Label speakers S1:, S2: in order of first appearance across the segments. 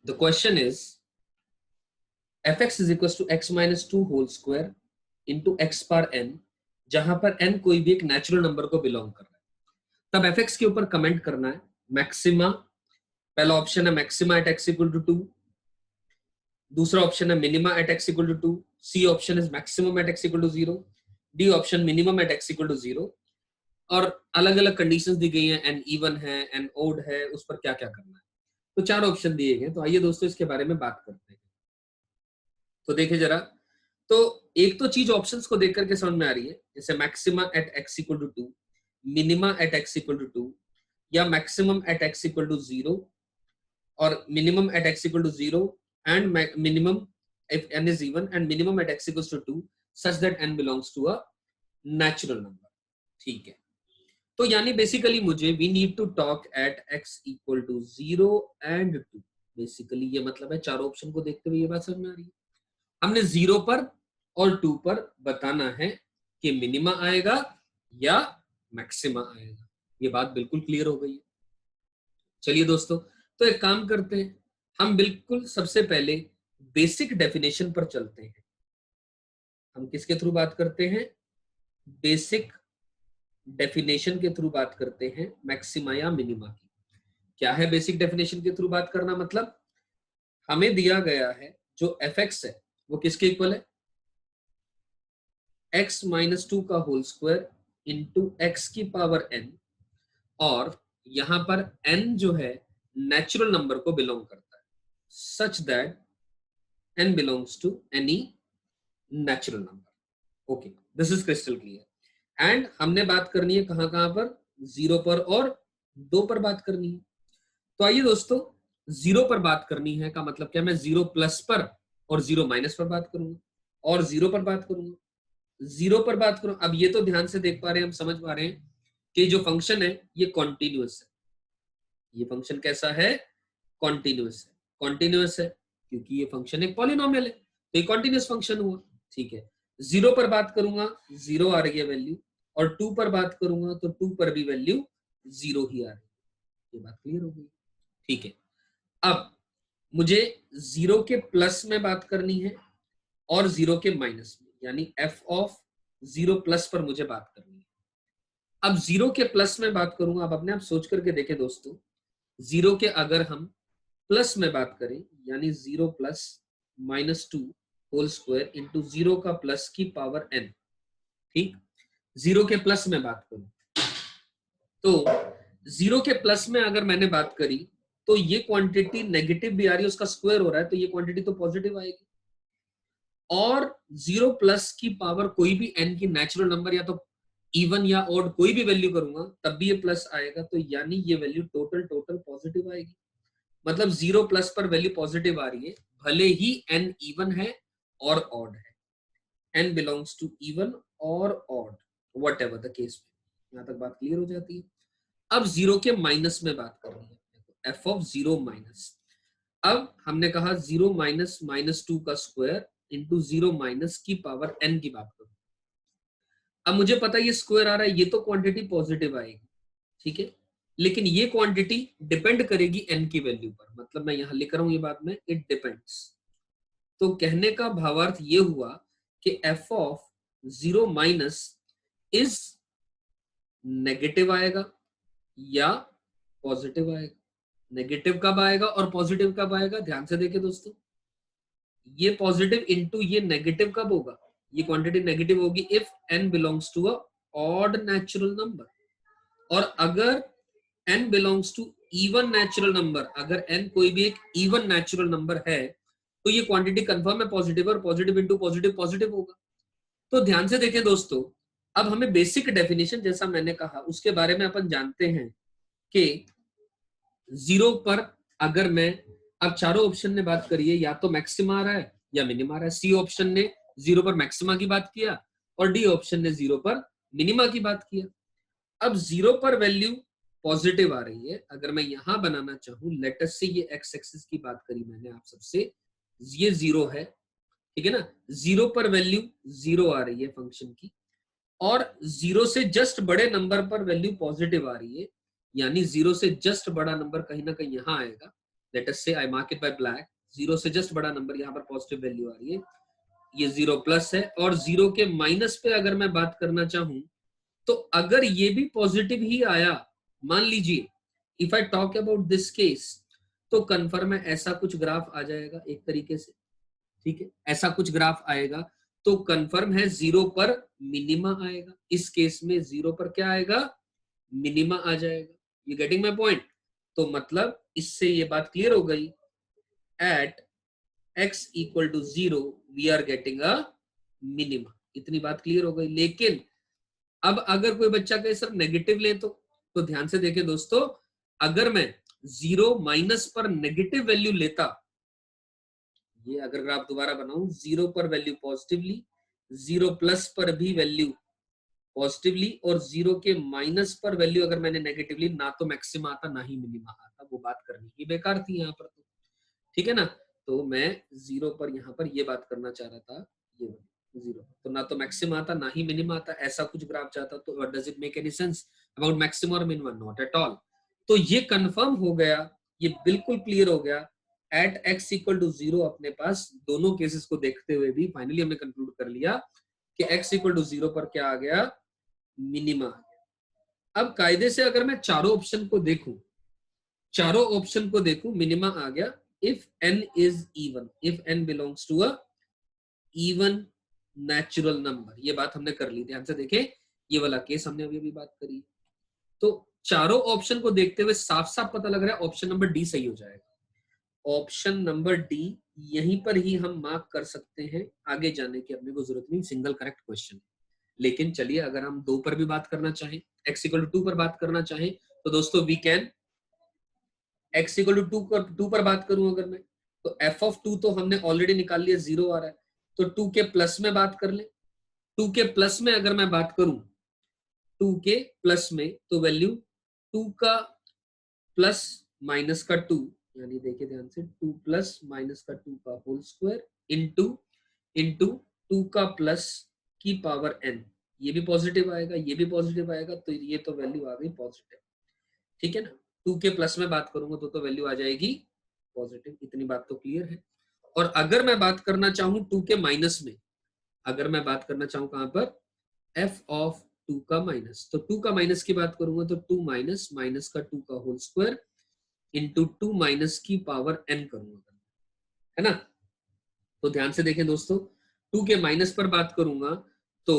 S1: The question is fx is equals to x minus 2 whole square into x पर n, जहां पर n कोई भी एक नेचुरल नंबर को बिलोंग कर रहा है। तब fx के ऊपर कमेंट करना है मैक्सिमा, पहला ऑप्शन है maxima at x equal to 2, दूसरा ऑप्शन है minima at x equal to 2, C option is maximum at x equal to 0, D option minimum at x equal to 0, और अलग अलग कंडीशंस दी गई हैं, n इवन है, n ओड है, उस पर क्या क्या करना है। तो 4 ऑप्शन दिए गए। तो आइए दोस्तों इसके बारे में बात करते हैं। तो देखिए जरा, तो एक तो चीज ऑप्शंस को देख करके समझ में आ रही है, जैसे maxima at x equal to 2, minima at x equal to 2, या maximum at x equal to 0 और minimum at x equal to 0 and minimum if n is even and minimum at x equals to 2 such that n belongs to a natural number। ठीक है, तो यानी basically मुझे we need to talk at x equal to 0 and 2। Basically ये मतलब है चारों option को देखते हुए ये बात समझ में आ रही है। हमने 0 पर और 2 पर बताना है कि मिनिमा आएगा या मैक्सिमा आएगा। ये बात बिल्कुल क्लियर हो गई है। चलिए दोस्तों, तो एक काम करते हैं, हम बिल्कुल सबसे पहले बेसिक डेफिनेशन पर चलते हैं। हम किसके थ्रू बात करते हैं? बेसिक डेफिनेशन के थ्रू बात करते हैं मैक्सिमा या मिनिमा की। क्या है बेसिक डेफिनेशन के थ्रू बात करना? मतलब हमें दिया गया है जो fx है वो किसके इक्वल है? x माइनस 2 का होल स्क्वायर इंटू एक्स की पावर n, और यहां पर n जो है नेचुरल नंबर को बिलोंग करता है, सच that n belongs to any natural number। Okay, this is crystal clear. And हमने बात करनी है कहां कहां पर? 0 पर और 2 पर बात करनी है। तो आइए दोस्तों, 0 पर बात करनी है का मतलब क्या? मैं 0 प्लस पर और 0 माइनस पर बात करूंगा, और 0 पर बात करूंगा, 0 पर बात करूं। अब ये तो ध्यान से देख पा रहे हैं, हम समझ पा रहे हैं कि जो फंक्शन है ये कॉन्टिन्यूअस है। ये फंक्शन कैसा है? कॉन्टिन्यूअस है। कॉन्टिन्यूअस है क्योंकि ये फंक्शन एक पॉलिनोमियल है, तो ये कॉन्टिन्यूअस फंक्शन हुआ। ठीक है, 0 पर बात करूंगा 0 आ रही है वैल्यू, और 2 पर बात करूंगा तो 2 पर भी वैल्यू 0 ही आ रही है। ये बात क्लियर हो गई? ठीक है, अब मुझे 0 के प्लस में बात करनी है और 0 के माइनस में, यानी f ऑफ 0 प्लस पर मुझे बात करनी है। अब 0 के प्लस में बात करूंगा। अब अपने आप सोच करके देखें दोस्तों, 0 के अगर हम प्लस में बात करें, यानी 0 plus minus 2 whole square into 0 का प्लस की पावर n। ठीक, 0 के प्लस में बात करूं तो 0 के प्लस में अगर मैंने बात करी तो ये क्वांटिटी नेगेटिव भी आ रही है, उसका स्क्वायर हो रहा है, तो ये क्वांटिटी तो पॉजिटिव आएगी। और 0 प्लस की पावर कोई भी n की नेचुरल नंबर या तो इवन या ऑड कोई भी वैल्यू करूंगा तब भी ये प्लस आएगा, तो यानी ये वैल्यू टोटल पॉजिटिव आएगी। मतलब 0 प्लस पर वैल्यू पॉजिटिव आ रही है, भले ही n इवन है और ऑड है। n बिलोंग्स टू इवन और odd, what ever the case. यहां तक बात क्लियर हो जाती है। अब 0 के माइनस में बात करनी है, f ऑफ 0 माइनस। अब हमने कहा 0 माइनस माइनस 2 का स्क्वायर इंटू 0 माइनस की पावर n की बात करूं। अब मुझे पता है ये स्क्वायर आ रहा है, ये तो क्वांटिटी पॉजिटिव आएगी। ठीक है, लेकिन ये क्वांटिटी डिपेंड करेगी n की वैल्यू पर। मतलब मैं यहां लिख रहा हूं ये बात में, इट डिपेंड्स। तो कहने का भावार्थ ये हुआ कि f of 0 minus is negative आएगा या पॉजिटिव आएगा। नेगेटिव कब आएगा और पॉजिटिव कब आएगा? ध्यान से देखें दोस्तों, ये पॉजिटिव इंटू ये नेगेटिव कब होगा? ये क्वांटिटी नेगेटिव होगी if n belongs to a odd natural number, और अगर n belongs to even natural number, अगर n कोई भी एक इवन नेचुरल नंबर है तो ये क्वांटिटी कंफर्म है पॉजिटिव, और पॉजिटिव इंटू पॉजिटिव पॉजिटिव होगा। तो ध्यान से देखें दोस्तों, अब हमें बेसिक डेफिनेशन जैसा मैंने कहा उसके बारे में अपन जानते हैं कि 0 पर अगर मैं, अब चारों ऑप्शन ने बात करी है, या तो मैक्सिमा आ रहा है या मिनिमा आ रहा है। सी ऑप्शन ने 0 पर मैक्सिमा की बात किया और डी ऑप्शन ने 0 पर मिनिमा की बात किया। अब 0 पर वैल्यू पॉजिटिव आ रही है। अगर मैं यहां बनाना चाहूं, लेट अस से ये एक्स एक्सिस की बात करी मैंने आप सबसे, ये 0 है, ठीक है ना। 0 पर वैल्यू 0 आ रही है फंक्शन की, और 0 से जस्ट बड़े नंबर पर वैल्यू पॉजिटिव आ रही है, यानी 0 से जस्ट बड़ा नंबर कहीं ना कहीं यहां आएगा, लेट अस से I mark it by black, 0 से जस्ट बड़ा नंबर, यहाँ पर पॉजिटिव वैल्यू आ रही है, ये 0 प्लस है, और 0 के माइनस पे अगर मैं बात करना चाहूं तो अगर ये भी पॉजिटिव ही आया, मान लीजिए if I talk about this case, तो कन्फर्म है ऐसा कुछ ग्राफ आ जाएगा एक तरीके से, ठीक है, ऐसा कुछ ग्राफ आएगा, तो कंफर्म है 0 पर मिनिमा आएगा, इस केस में 0 पर क्या आएगा, मिनिमा आ जाएगा। You getting my point? तो मतलब इससे ये बात क्लियर हो गई, at x equal to 0 we are getting a minima, इतनी बात क्लियर हो गई। लेकिन अब अगर कोई बच्चा कहे सर नेगेटिव ले तो ध्यान से देखें दोस्तों, अगर मैं 0 माइनस पर नेगेटिव वैल्यू लेता, ये अगर ग्राफ दोबारा बनाऊं, 0 पर वैल्यू पॉजिटिवली, 0 प्लस पर भी वैल्यू पॉजिटिवली, और 0 के माइनस पर वैल्यू अगर मैंने नेगेटिवली, ना तो मैक्सिमा आता ना ही मिनिमा आता, वो बात करनी ही बेकार थी यहाँ पर, तो ठीक है ना। तो मैं 0 पर यहाँ पर ये बात करना चाह रहा था, ये 0 तो ना तो मैक्सिमा आता ना ही मिनिमा आता, ऐसा कुछ ग्राफ चाहता, तो what does it make any sense about maxima और मिनिमा? Not at all. तो ये कंफर्म हो गया, ये बिल्कुल क्लियर हो गया, एट x इक्वल टू 0 अपने पास दोनों केसेस को देखते हुए भी फाइनली हमने कंक्लूड कर लिया कि x इक्वल टू 0 पर क्या आ गया, मिनिमा आ गया। अब कायदे से अगर मैं चारों ऑप्शन को देखूं, चारों ऑप्शन को देखूं, मिनिमा आ गया if n is even, if n belongs to a even natural number, ये बात हमने कर ली, ध्यान से देखें, ये वाला केस हमने अभी बात करी। तो चारों ऑप्शन को देखते हुए साफ साफ पता लग रहा है ऑप्शन नंबर डी सही हो जाएगा। ऑप्शन नंबर डी यहीं पर ही हम मार्क कर सकते हैं, आगे जाने की अपने को जरूरत नहीं, सिंगल करेक्ट क्वेश्चन। लेकिन चलिए अगर हम 2 पर भी बात करना चाहें, x इक्वल टू 2 पर बात करना चाहें, तो दोस्तों we can, x equal to 2 पर बात करूं अगर मैं, तो f ऑफ 2 तो हमने ऑलरेडी निकाल लिया, 0 आ रहा है, तो 2 के प्लस में बात कर ले, 2 के प्लस में अगर मैं बात करूं, 2 के प्लस में तो वैल्यू 2 का प्लस माइनस का 2, यानी देखिए ध्यान से, 2 प्लस माइनस का 2 का होल स्क्वायर इंटू इंटू 2 का प्लस की पावर n, ये भी पॉजिटिव आएगा, ये भी पॉजिटिव आएगा, तो ये तो वैल्यू आ गई पॉजिटिव, ठीक है ना। 2 के प्लस में बात करूंगा तो वैल्यू आ जाएगी पॉजिटिव, इतनी बात तो क्लियर है। और अगर मैं बात करना चाहूं 2 के माइनस में, अगर मैं बात करना चाहूं कहां पर, f ऑफ 2 का माइनस, तो 2 का माइनस की बात करूंगा तो 2 माइनस माइनस का 2 का होल स्क्वायर इंटू 2 माइनस की पावर n करूंगा, है ना। तो ध्यान से देखें दोस्तों, 2 के माइनस पर बात करूंगा तो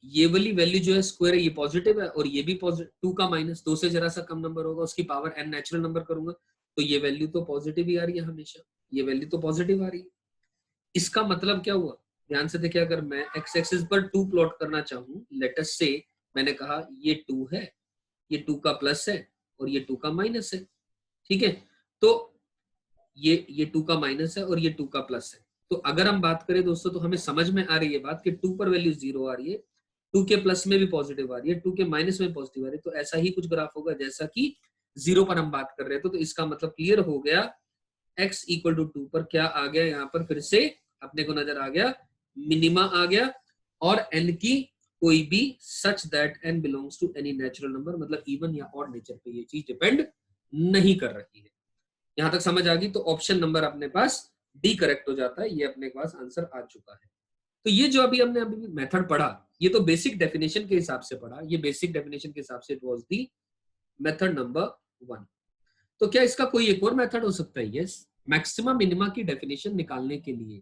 S1: ये वाली वैल्यू जो है स्क्वायर है, ये पॉजिटिव है, और ये भी पॉजिटिव, 2 का माइनस 2 से जरा सा कम नंबर होगा, उसकी पावर n नेचुरल नंबर करूंगा, तो ये वैल्यू तो पॉजिटिव ही आ रही है हमेशा, ये वैल्यू तो पॉजिटिव आ रही है। इसका मतलब क्या हुआ, ध्यान से देखिए, अगर मैं x एक्सिस पर 2 प्लॉट करना चाहूं, लेट अस से मैंने कहा ये 2 है, ये 2 का प्लस है और ये 2 का माइनस है, ठीक है। तो ये 2 का माइनस है और ये 2 का प्लस है, तो अगर हम बात करें दोस्तों तो हमें समझ में आ रही है बात कि 2 पर वैल्यू 0 आ रही है, 2 के प्लस में भी पॉजिटिव आ रही है, 2 के माइनस में पॉजिटिव आ रही है, तो ऐसा ही कुछ ग्राफ होगा जैसा कि 0 पर हम बात कर रहे थे। तो इसका मतलब क्लियर हो गया, x इक्वल टू 2 पर क्या आ गया, यहाँ पर फिर से अपने को नजर आ गया, मिनिमा आ गया, और n की कोई भी such that n belongs to any natural number, मतलब इवन या ऑड नेचर पे ये चीज डिपेंड नहीं कर रही है। यहां तक समझ आ गई, तो ऑप्शन नंबर अपने पास डी करेक्ट हो जाता है, ये अपने पास आंसर आ चुका है। तो ये जो हमने अभी मेथड पढ़ा, ये तो बेसिक डेफिनेशन के हिसाब से पढ़ा, ये बेसिक डेफिनेशन के हिसाब से it was the method number 1। तो क्या इसका कोई एक और मेथड हो सकता है? यस, मैक्सिमा मिनिमा की डेफिनेशन निकालने के लिए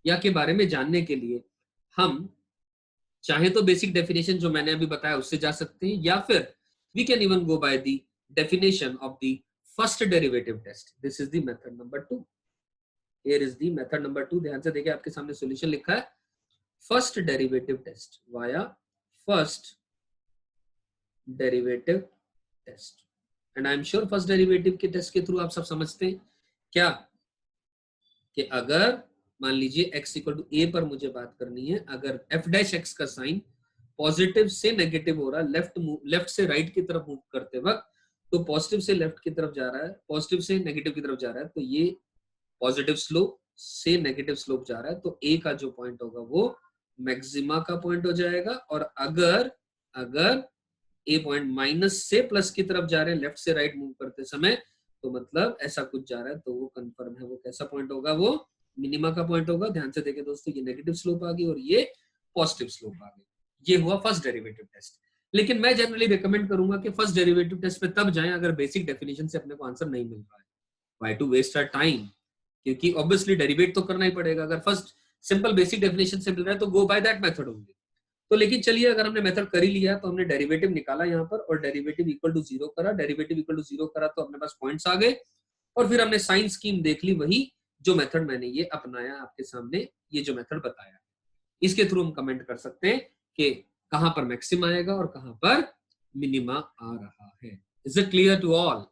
S1: या के बारे में जानने के लिए हम चाहे तो बेसिक डेफिनेशन जो मैंने अभी बताया उससे जा सकते हैं, या फिर we can even go by the definition of the first derivative test. This is the method number 2, here is the method number 2। ध्यान से देखिए, आपके सामने सॉल्यूशन लिखा है, first derivative test via first derivative test, and I am sure first derivative के test के through आप सब समझते हैं क्या, कि अगर मान लीजिए x इक्वल टू a पर मुझे बात करनी है, अगर f डैश x का साइन पॉजिटिव से नेगेटिव हो रहा है, लेफ्ट से राइट की तरफ मूव करते वक्त, तो पॉजिटिव से लेफ्ट की तरफ जा रहा है, पॉजिटिव से नेगेटिव की तरफ जा रहा है, तो ये पॉजिटिव स्लोप से नेगेटिव स्लोप जा रहा है, तो a का जो पॉइंट होगा वो मैक्सिमा का पॉइंट हो जाएगा। और अगर अगर a पॉइंट माइनस से प्लस की तरफ जा रहे हैं लेफ्ट से राइट मूव करते समय, तो मतलब ऐसा कुछ जा रहा है, तो वो कंफर्म है। वो कैसा पॉइंट होगा? वो मिनिमा का पॉइंट होगा। ध्यान से देखें दोस्तों, ये नेगेटिव स्लोप आ गई और ये पॉजिटिव स्लोप आ गई। ये हुआ फर्स्ट डेरिवेटिव टेस्ट। लेकिन मैं जनरली रिकमेंड करूंगा कि फर्स्ट डेरिवेटिव टेस्ट पे तब जाएं अगर बेसिक डेफिनेशन से अपने को आंसर नहीं मिल रहा है। Why to waste our time? क्योंकि ऑब्वियसली डेरिवेट तो करना ही पड़ेगा। अगर फर्स्ट सिंपल बेसिक डेफिनेशन से मिल रहा है तो गो बाय दैट मेथड होंगे। तो लेकिन चलिए, अगर हमने मेथड कर ही लिया तो हमने डेरिवेटिव निकाला यहाँ पर और डेरिवेटिव इक्वल टू जीरो करा। डेरिवेटिव इक्वल टू जीरो करा तो अपने पास पॉइंट्स आ गए और फिर हमने साइन स्कीम देख ली, वही जो मेथड मैंने ये अपनाया आपके सामने, ये जो मेथड बताया। इसके थ्रू हम कमेंट कर सकते हैं कि कहां पर मैक्सिम आएगा और कहां पर मिनिमा आ रहा है। Is it clear to all?